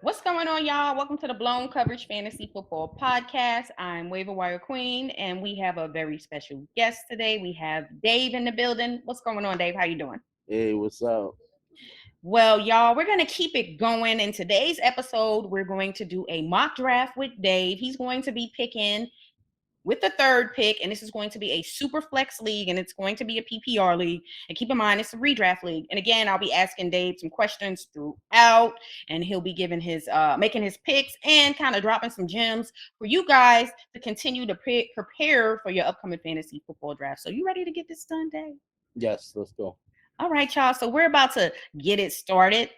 What's going on, y'all? Welcome to the Blown Coverage Fantasy Football Podcast. I'm Waiver Wire Queen, and we have a very special guest today. We have Dave in the building. What's going on, Dave? How you doing? Hey, what's up? Well, y'all, we're going to keep it going. In today's episode, we're going to do a mock draft with Dave. He's going to be picking with the third pick, and this is going to be a super flex league, and it's going to be a PPR league. And keep in mind, it's a redraft league. And again, I'll be asking Dave some questions throughout, and he'll be giving his making his picks and kind of dropping some gems for you guys to continue to prepare for your upcoming fantasy football draft. So you ready to get this done, Dave? Yes, let's go. All right, y'all. So we're about to get it started.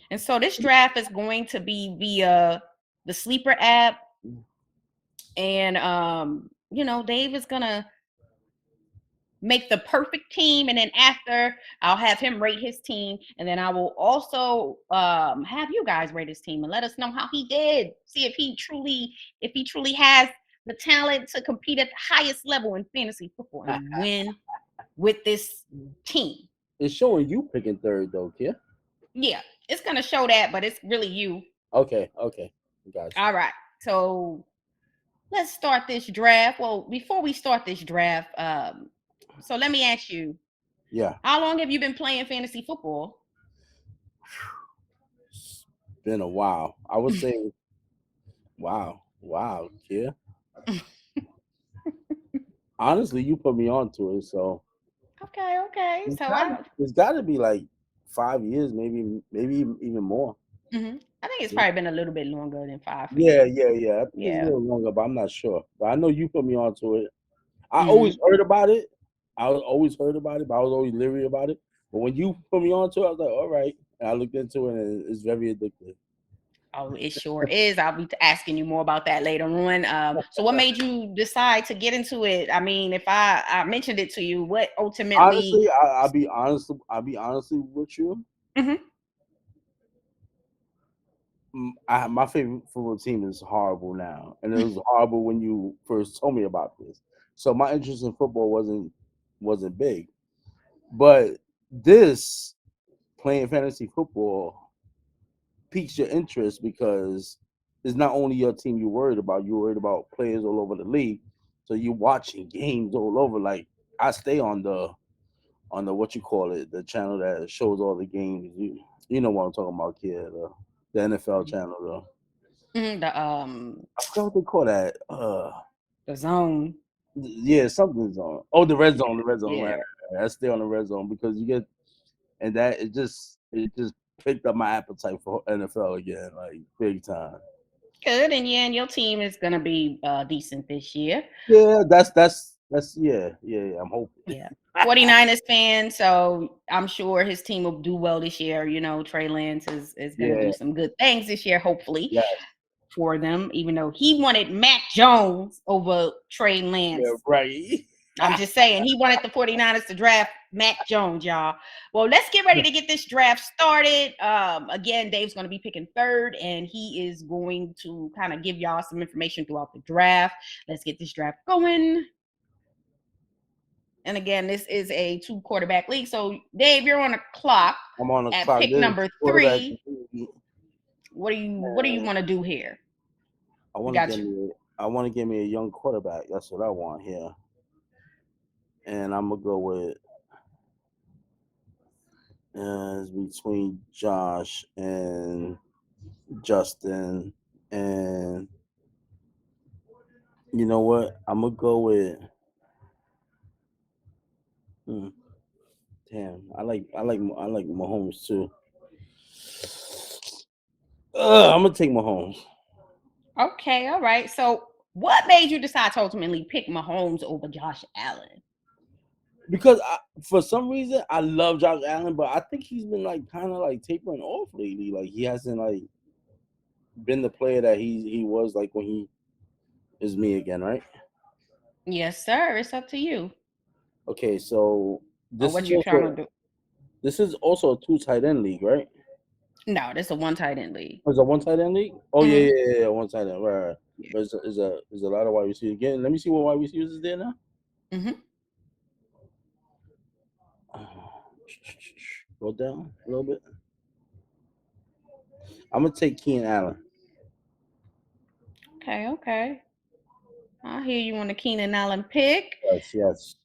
And so this draft is going to be via the Sleeper app. And Dave is gonna make the perfect team, and then after I'll have him rate his team, and then I will also have you guys rate his team and let us know how he did. See if he truly has the talent to compete at the highest level in fantasy football and win with this team. It's showing you picking third though, Kia. Yeah, it's gonna show that, but it's really you. Okay. Gotcha. All right. So let's start this draft. Well, before we start this draft, so let me ask you, Yeah. how long have you been playing fantasy football? It's been a while. I would say wow, Kia. Honestly, you put me onto it, so Okay. So I, it's gotta be like 5 years, maybe even more. I think it's probably been a little bit longer than five for Yeah, you. yeah, yeah. I think it's a Yeah. little longer, but I'm not sure. But I know you put me onto it. I always hmm heard about it. I was always heard about it, but I was always leery about it. But when you put me onto it, I was like, all right. And I looked into it, and it's very addictive. Oh, it sure is. I'll be asking you more about that later on. So what made you decide to get into it? I mean, if I mentioned it to you, what ultimately? Honestly, I'll be honest. I'll be honestly with you. Mhm. My favorite football team is horrible now, and it was horrible when you first told me about this. So my interest in football wasn't big, but this playing fantasy football piques your interest because it's not only your team you're worried about. You're worried about players all over the league, so you're watching games all over. Like I stay on the what you call it, the channel that shows all the games. You know what I'm talking about, kid. The NFL channel, though. The I forgot what they call that. the zone. Yeah, something's on. Oh, the red zone, the red zone. Right, Yeah. right, right. I stay on the red zone because you get, and that it just picked up my appetite for NFL again, like big time. Good. And yeah, and your team is gonna be decent this year. Yeah, that's yeah. I'm hoping. Yeah. 49ers fan, so I'm sure his team will do well this year. Trey Lance is going to do Yeah, some good things this year, hopefully, yes, for them, even though he wanted Mac Jones over Trey yeah, Lance. right. I'm just saying, he wanted the 49ers to draft Mac Jones, y'all. Well, let's get ready to get this draft started. Again, Dave's going to be picking third, and he is going to kind of give y'all some information throughout the draft. Let's get this draft going. And again, this is a two quarterback league. So, Dave, you're on a clock I'm on the at clock. pick This number quarterback. 3. What do you want to do here? I We want to got get you. me. I want to get me a young quarterback. That's what I want here, and I'm gonna go with it's between Josh and Justin, and you know what? I'm gonna go with. Hmm, damn, I like Mahomes too. I'm gonna take Mahomes Okay, all right. So, what made you decide to ultimately pick Mahomes over Josh Allen? because for some reason I love Josh Allen, but I think he's been like kind of like tapering off lately. Like he hasn't like been the player that he was like when he is me again, right? Yes, sir. It's up to you. Okay, so Or this is what you trying to also do? this is also a two tight end league, right? No, this is a one tight end league. It's a one tight end league. Oh yeah, hmm yeah, yeah, yeah, one tight end, right. Yeah. But it's a lot of wide receivers. Again, let me see what wide receivers is there now. hmm Go down a little bit. I'm gonna take Keenan Allen. Okay, okay. I hear you on the Keenan Allen pick. Yes, yes.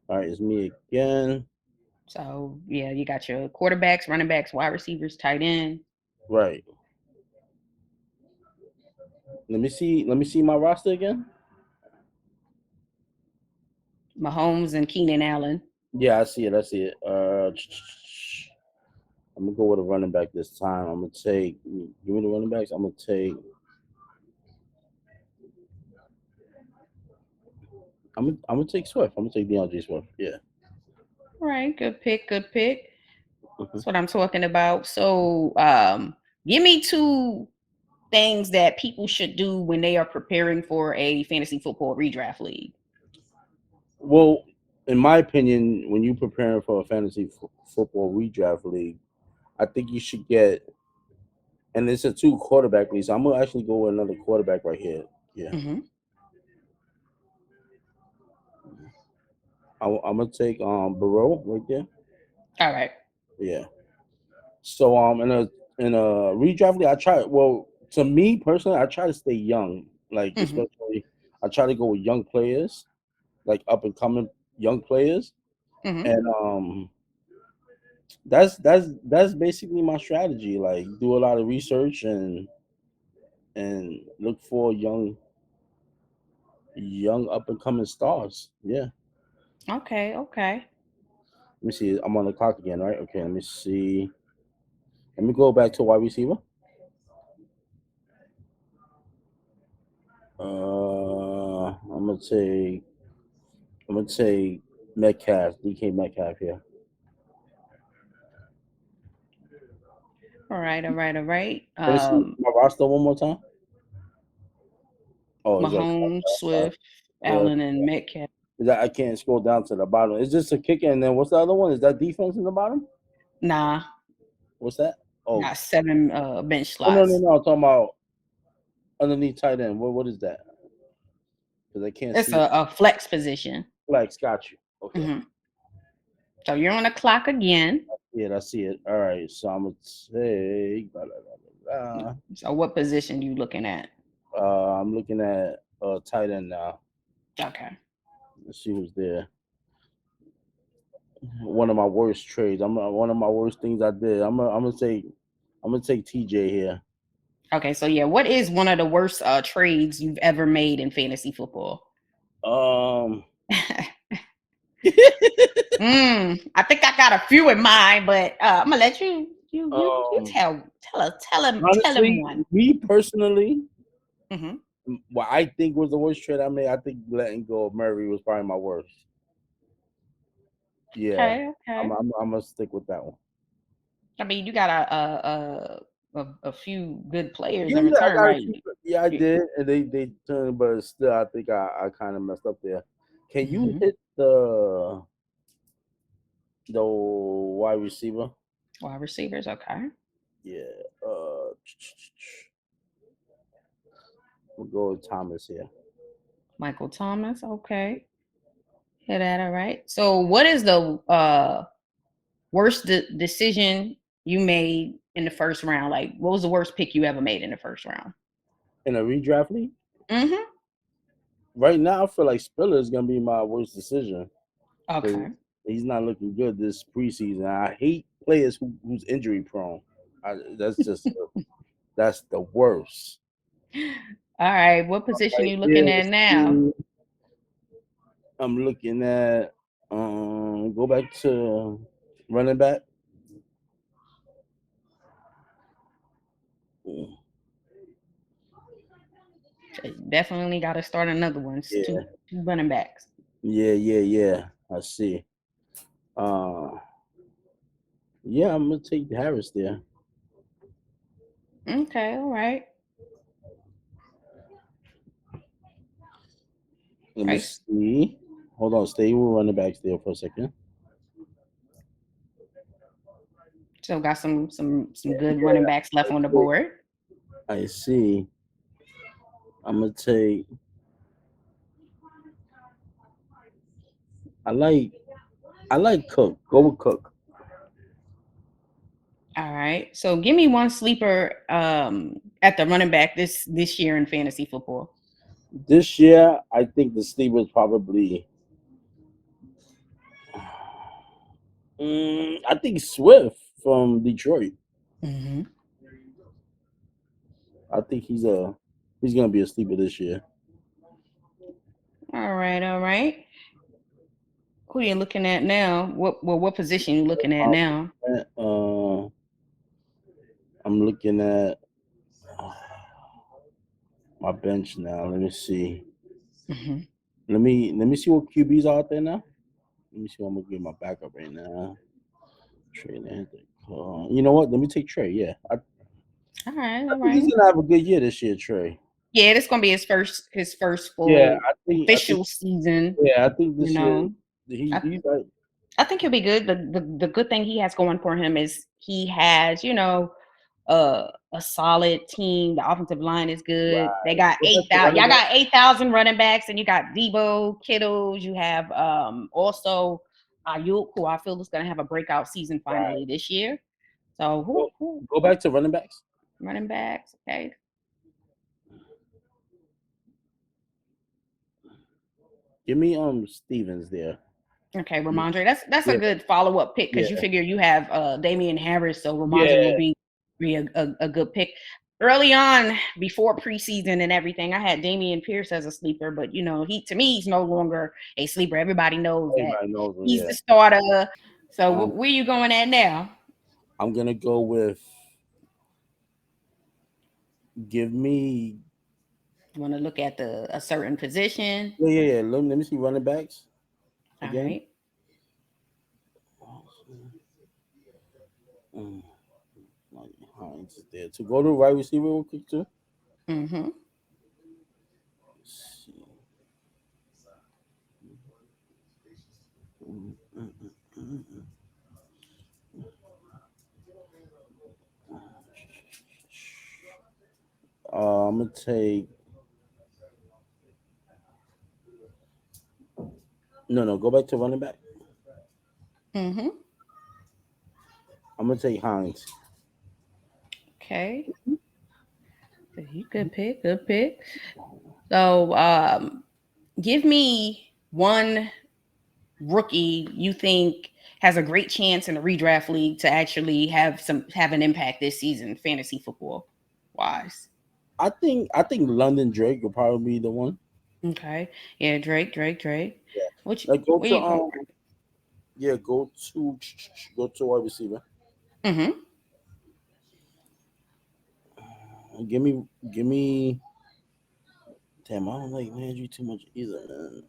All right, it's me again. So yeah, you got your quarterbacks, running backs, wide receivers, tight end. Right. Let me see. Let me see my roster again. Mahomes and Keenan Allen. Yeah, I see it. I see it. I'm gonna go with a running back this time. I'm gonna take. Give me the running backs. I'm gonna take. I'm gonna take Swift. I'm gonna take DeAndre Swift. Yeah. All right, good pick, good pick. Mhm. That's what I'm talking about. So give me two things that people should do when they are preparing for a fantasy football redraft league. Well, in my opinion, when you're preparing for a fantasy football redraft league, I think you should get. And it's a two quarterback league, so I'm gonna actually go with another quarterback right here. Yeah. Mm-hmm. I'm gonna take Burrow right there. All right. Yeah. So in a redraft league, I try. Well, to me personally, I try to stay young. Like Mm-hmm. especially, I try to go with young players, like up and coming young players, Mm-hmm. and that's basically my strategy. Like do a lot of research and look for young up and coming stars. Yeah. Okay, okay. Let me see. I'm on the clock again, right? Okay. Let me see. Let me go back to wide receiver. I'm gonna take. I'm gonna take Metcalf, DK Metcalf here. All right, all right, all right. Let me see my roster one more time. Oh, it's right. Mahomes, Sorry. Swift, Yeah, Allen, and Metcalf. is that I can't scroll down to the bottom. Is this a kicker? And then what's the other one? Is that defense in the bottom? Nah, What's that? Oh, got seven bench oh no, no, slots. no. I'm talking about underneath tight end. What is that? Because I can't It's see it. a flex position. Flex, got you. Okay. Hmm. So you're on the clock again. Yeah, I see it. All right. So I'm gonna take. Blah, blah, blah, blah, So what position you looking at? I'm looking at tight end now. Okay. Let's see who's there. One of my worst trades. One of my worst things I did. I'm gonna take TJ here. Okay. So yeah, what is one of the worst trades you've ever made in fantasy football? Um, I think I got a few in mind, but I'm gonna let you um, tell him honestly, one. me personally, Hmm. what I think was the worst trade I made, I think letting go of Murray was probably my worst. Yeah, Okay, I'm okay. I'm, I'm gonna stick with that one. I mean, you got a few good players Yeah, in yeah, I return, got a right? few. Yeah, I did, and they turned, but still, I think I kind of messed up there. Can you Mm-hmm. hit the wide receiver? Wide receivers, okay. Yeah. Uh, we'll go with Thomas here. Michael Thomas, okay. Hit that, all right. So, what is the worst decision you made in the first round? Like, what was the worst pick you ever made in the first round? In a redraft league, Mm-hmm. right now, I feel like Spiller is gonna be my worst decision because Okay. he's not looking good this preseason. I hate players who's injury prone. That's the worst. All right. What position Right you looking here, at now? I'm looking at go back to running back. Definitely got to start another one. It's two Yeah, running backs. yeah. I see. Uh, yeah, I'm gonna take Harris there. Okay. All right. Let me Right. see. Hold on, stay with running backs there for a second. So got some good running Yeah, backs left on the board. I see. I'm gonna take. I like. I like Cook. Go with Cook. All right. So give me one sleeper at the running back this year in fantasy football. This year, I think the sleeper is probably. I think Swift from Detroit. Mm-hmm. I think he's gonna be a sleeper this year. All right, all right. Who are you looking at now? What position you looking at now? Uh, I'm looking at my bench now. Let me see. Mm-hmm. Let me see what QBs are out there now. Let me see what I'm gonna get my backup right now. Trey Lance. You know what? Let me take Trey. Yeah, All right, I all think he's right. gonna have a good year this year, Trey. Yeah, this gonna be his first Yeah, full I think official season. yeah, I think You this year know, I he's like I think he'll be good. The good thing he has going for him is he has, a solid team. The offensive line is good. They got go back to 8,000. running Y'all back. got 8,000 running backs, and you got Debo, Kittles. You have also Ayuk, who I feel is going to have a breakout season Right. finally this year. So Go, who go back to running backs. running backs? Okay, Give me Stevens there. okay, Ramondre. That's a Yeah, good follow up pick because you yeah, figure you have Damian Harris, so Ramondre will yeah. be a good pick. Early on, before preseason and everything, I had Damian Pierce as a sleeper, but he to me he's no longer a sleeper. Everybody knows that Everybody knows him. he's Yeah. the starter. So Um, where you going at now? I'm gonna go with. Give me. You want to look at a certain position? Yeah. Let me see running backs All again. right. Mm, Hines is there. To go to wide receiver real quick too. Mm-hmm. Let's see. Mm, mm, mm, mm, I'm gonna take. No. Go back to running back. Mm-hmm. I'm gonna take Hines. Okay. You good pick. Good pick. So give me one rookie you think has a great chance in the redraft league to actually have an impact this season, fantasy football wise. I think London Drake will probably be the one. Okay. Yeah, Drake. Yeah. What you Like go where to you going? yeah, go to wide receiver. Mm-hmm. Give me damn, I don't like Landry too much either, man.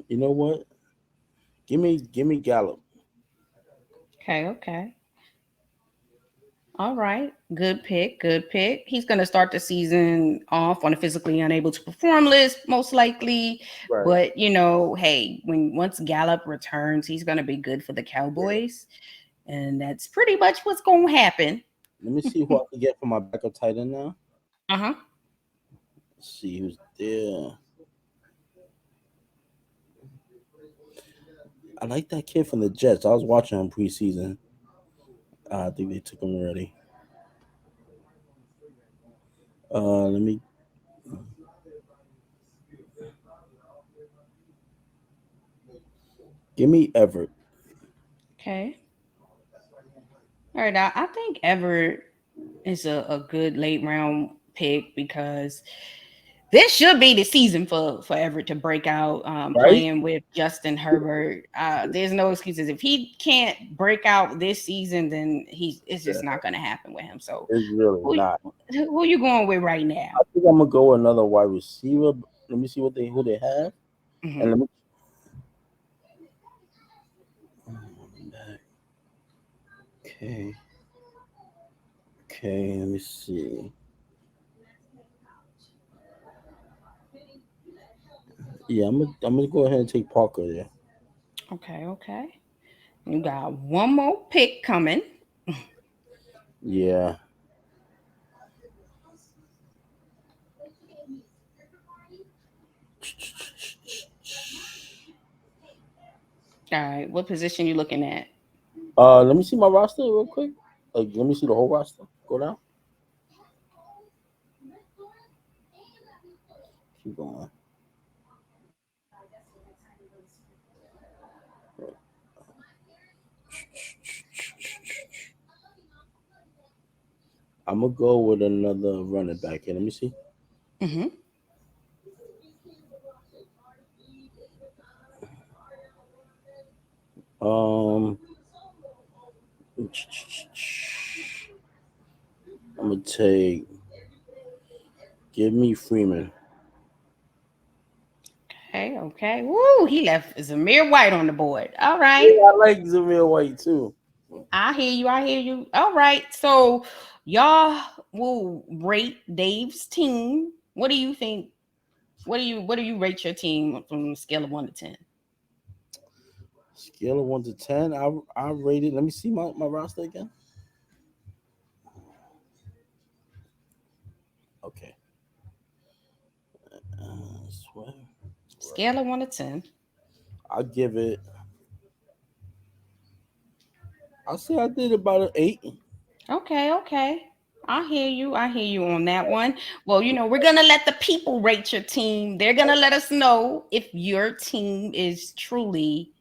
You know what? Give me Gallup. Okay. All right. Good pick. Good pick. He's going to start the season off on a physically unable to perform list, most likely. Right. But, hey, once Gallup returns, he's going to be good for the Yeah. Cowboys. And that's pretty much what's going to happen. Let me see who I can get for my backup tight end now. Uh huh. Let's see who's there. I like that kid from the Jets. I was watching him preseason. I think they took him already. Let me give me Everett. Okay. All right. I think Everett is a good late round pick because this should be the season for Everett to break out Right? playing with Justin Herbert. There's no excuses. If he can't break out this season, then it's Yeah, just not going to happen with him. So it's really who, not. who you going with right I now? think I'm gonna go with another wide receiver. Let me see who they have, and Hmm. let me. Okay, okay. Let me see. Yeah, I'm gonna go ahead and take Parker there. Okay. You got one more pick coming. Yeah. All right. What position you looking at? Let me see my roster real quick. Like, let me see the whole roster. Go down. Keep going. I'm gonna go with another running back here. Let me see. Mm-hmm. Um, I'm gonna take. Give me Freeman. Okay, okay. Woo, he left Zamir White on the board. All Yeah, right. I like Zamir White too. I hear you. I hear you. All right. So y'all will rate Dave's team. What do you think? What do you rate your team from a scale of 1 to 10? Scale of 1 to 10. I rated. Let me see my roster again. Okay. Swear. Scale of 1 to 10. I'll give it. I'll say I did about an 8. Okay, okay. I hear you. I hear you on that one. Well, we're gonna let the people rate your team. They're gonna let us know if your team is truly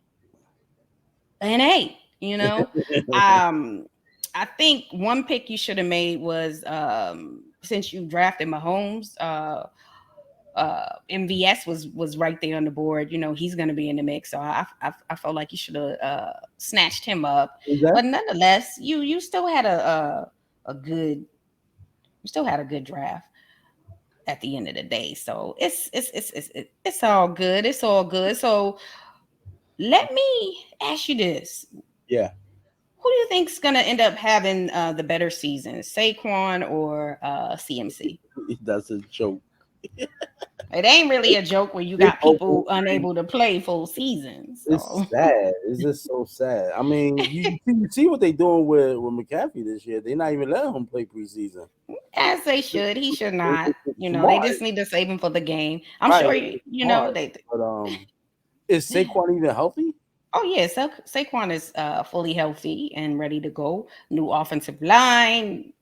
an 8. Um, I think one pick you should have made was since you drafted Mahomes, MVS was right there on the board. He's going to be in the mix, so I felt like you should have snatched him up. Is that? But nonetheless, you still had a good you still had a good draft at the end of the day. So it's all good. It's all good. So let me ask you this: Yeah. who do you think's going to end up having the better season, Saquon or CMC? That's a joke. It ain't really a joke when you They got both people unable to play full seasons. It's So sad. It's just so sad. I mean, you see what they doing with McCaffrey this year. They're not even letting him play preseason. as they should, he should not. It's They smart, just need to save him for the game. I'm right? sure It's smart. they. But is Saquon even healthy? Oh yeah, Saquon is fully healthy and ready to go. New offensive line,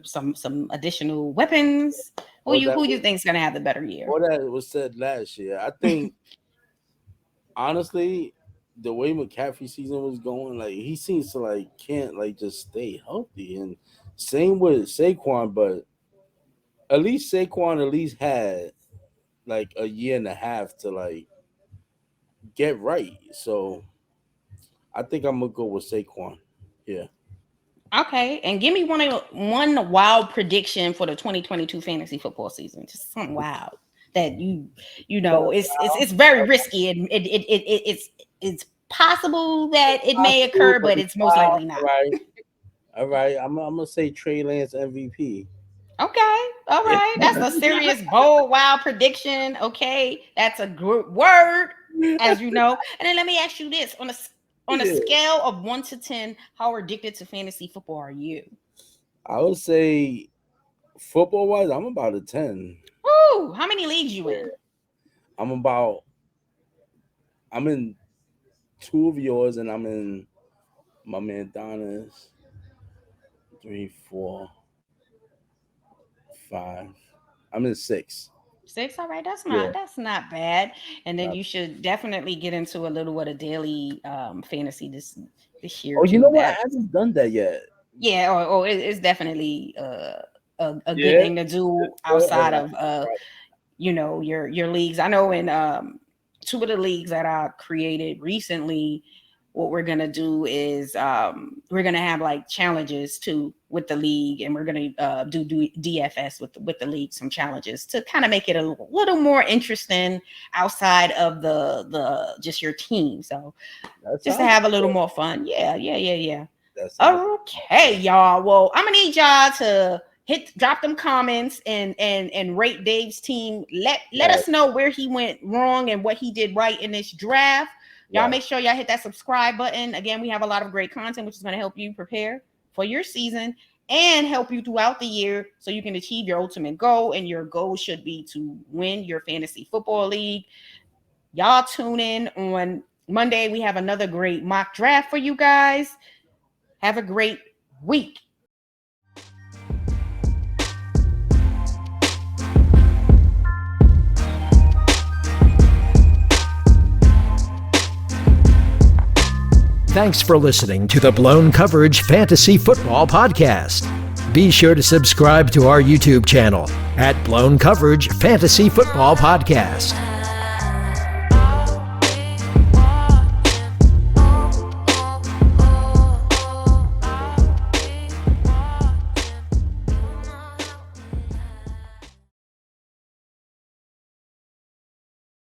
some additional weapons. Who Or you that who you was think's gonna have the better year? or that was said last year? I think honestly, the way McCaffrey season was going, like he seems to like can't like just stay healthy. And same with Saquon, but at least Saquon at least had like a year and a half to like get right. So I think I'm gonna go with Saquon. Yeah. Okay, and give me one wild prediction for the 2022 fantasy football season. Just something wild that it's very risky and it's possible that it may Possible, occur, but but it's it's most wild. likely not. All right. All right. I'm gonna say Trey Lance MVP. Okay, all right, that's a serious, bold, wild prediction. Okay, that's a good word, as you know. And then let me ask you this: on a Yeah. scale of 1 to 10, how addicted to fantasy football are you? I would say football wise, I'm about a 10. Woo! How many leagues you Yeah. in? I'm about I'm in two of yours and I'm in my man Donna's 3, 4, 5. I'm in 6. 6. All right, that's Yeah. not bad. And then Not- you should definitely get into a little bit of daily fantasy this year Oh, you know too. what? I That haven't done that yet. yeah, it's definitely a good Yeah. thing to do All outside right. of your leagues. I know in two of the leagues that I created recently, what we're gonna do is we're gonna have like challenges too with the league, and we're gonna do DFS with the league, some challenges to kind of make it a little more interesting outside of the just your team. So That just to sounds have a little good. more fun. Yeah, yeah, yeah, yeah. That sounds Okay, y'all. Well, I'm gonna need y'all to drop them comments and rate Dave's team. Let right. us know where he went wrong and what he did right in this draft. Y'all Right. make sure y'all hit that subscribe button. Again, we have a lot of great content which is going to help you prepare for your season and help you throughout the year so you can achieve your ultimate goal. And your goal should be to win your fantasy football league. Y'all tune in on Monday. We have another great mock draft for you guys. Have a great week. Thanks for listening to the Blown Coverage Fantasy Football Podcast. Be sure to subscribe to our YouTube channel at Blown Coverage Fantasy Football Podcast.